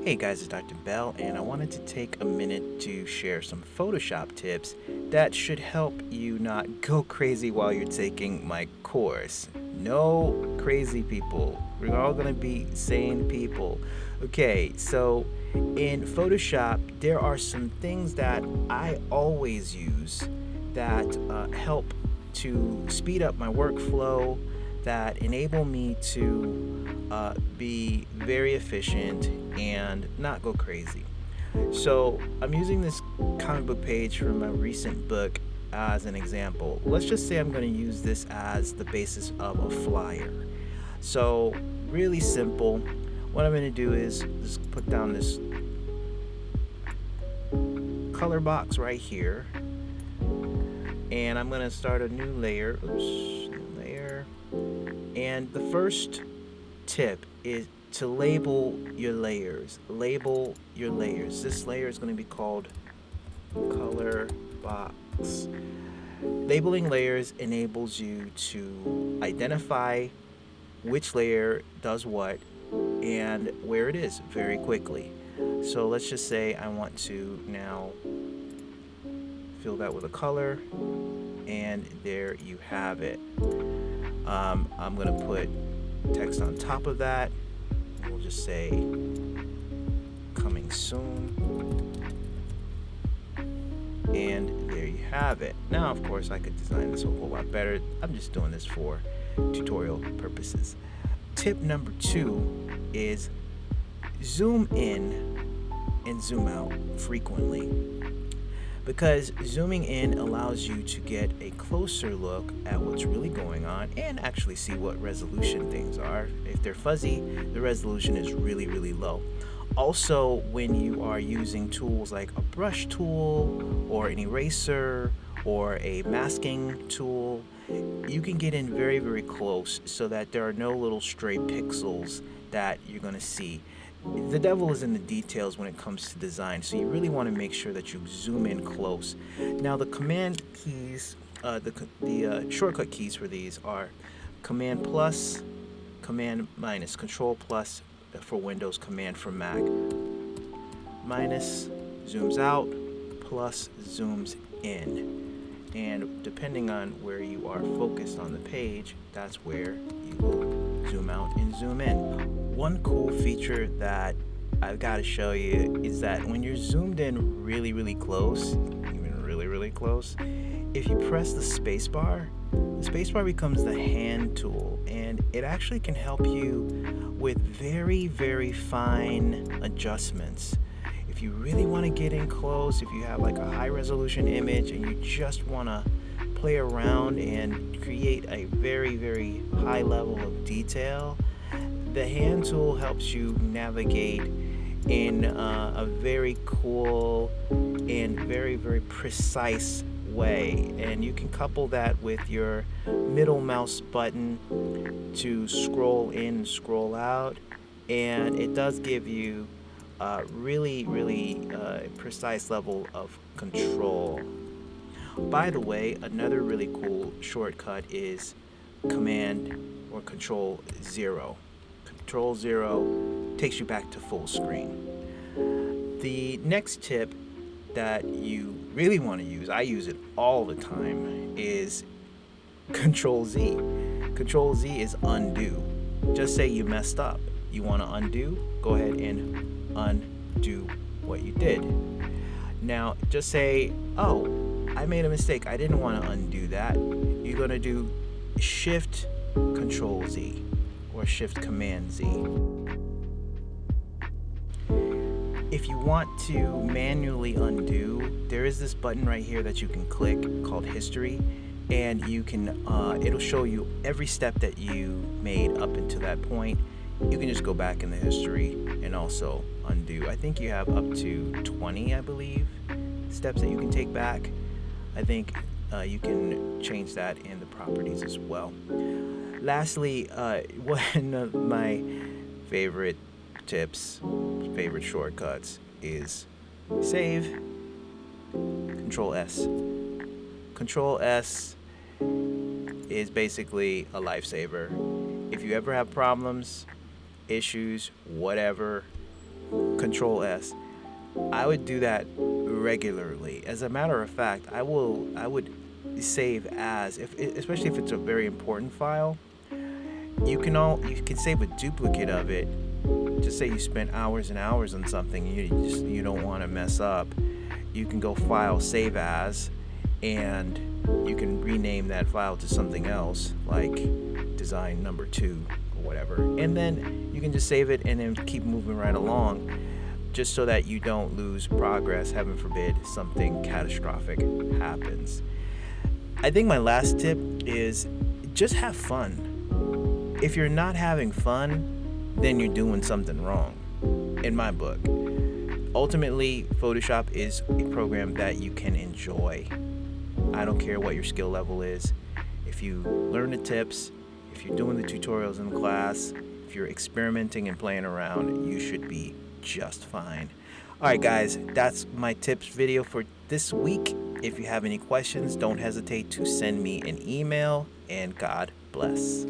Hey guys, it's Dr. Bell, and I wanted to take a minute to share some Photoshop tips that should help you not go crazy while you're taking my course. No crazy people. We're all going to be sane people. Okay, so in Photoshop, there are some things that I always use that help to speed up my workflow, that enable me to be very efficient and not go crazy. So I'm using this comic book page from my recent book as an example. Let's just say I'm going to use this as the basis of a flyer. So really simple. What I'm going to do is just put down this color box right here, and I'm going to start a new layer. And the first tip is to label your layers. Label your layers. This layer is going to be called color box. Labeling layers enables you to identify which layer does what and where it is very quickly. So let's just say I want to now fill that with a color, and there you have it. I'm going to put text on top of that. We'll just say coming soon, and there you have it. Now of course I could design this a whole lot better. I'm just doing this for tutorial purposes. Tip number 2 is zoom in and zoom out frequently, because zooming in allows you to get a closer look at what's really going on and actually see what resolution things are. If they're fuzzy, the resolution is really, really low. Also, when you are using tools like a brush tool or an eraser or a masking tool, you can get in very, very close so that there are no little stray pixels that you're going to see. The devil is in the details when it comes to design, so you really want to make sure that you zoom in close. Now the command keys, the shortcut keys for these are Command plus, Command minus, Control plus for Windows, Command for Mac. Minus zooms out, plus zooms in. And depending on where you are focused on the page, that's where you will zoom out and zoom in. One cool feature that I've got to show you is that when you're zoomed in really, really close, even really, really close, if you press the spacebar becomes the hand tool, and it actually can help you with very, very fine adjustments. If you really want to get in close, if you have like a high resolution image and you just want to play around and create a very, very high level of detail, the hand tool helps you navigate in a very cool and very, very precise way. And you can couple that with your middle mouse button to scroll in, scroll out, and it does give you really, really precise level of control. By the way, another really cool shortcut is Command or Control 0. Control 0 takes you back to full screen. The next tip that you really want to use, I use it all the time, is Control Z. Control Z is undo. Just say you messed up. You want to undo? Go ahead and undo what you did. Now, just say, oh, I made a mistake. I didn't want to undo that. You're going to do Shift Control Z or Shift Command Z. If you want to manually undo, there is this button right here that you can click called History, and you can it'll show you every step that you made up until that point. You can just go back in the history and also undo. I think you have up to 20, I believe, steps that you can take back. I think you can change that in the properties as well. Lastly, one of my favorite tips, favorite shortcuts is save, Control S. Control S is basically a lifesaver. If you ever have problems, issues, whatever, Control S. I would do that regularly. As a matter of fact, I would save as, especially if it's a very important file. You can save a duplicate of it. Just say you spent hours and hours on something, you don't want to mess up. You can go File, Save As, and you can rename that file to something else, like design number 2 or whatever. And then you can just save it and then keep moving right along, just so that you don't lose progress. Heaven forbid something catastrophic happens. I think my last tip is just have fun. If you're not having fun, then you're doing something wrong, in my book. Ultimately, Photoshop is a program that you can enjoy. I don't care what your skill level is. If you learn the tips, if you're doing the tutorials in class, if you're experimenting and playing around, you should be just fine. Alright guys, that's my tips video for this week. If you have any questions, don't hesitate to send me an email, and God bless.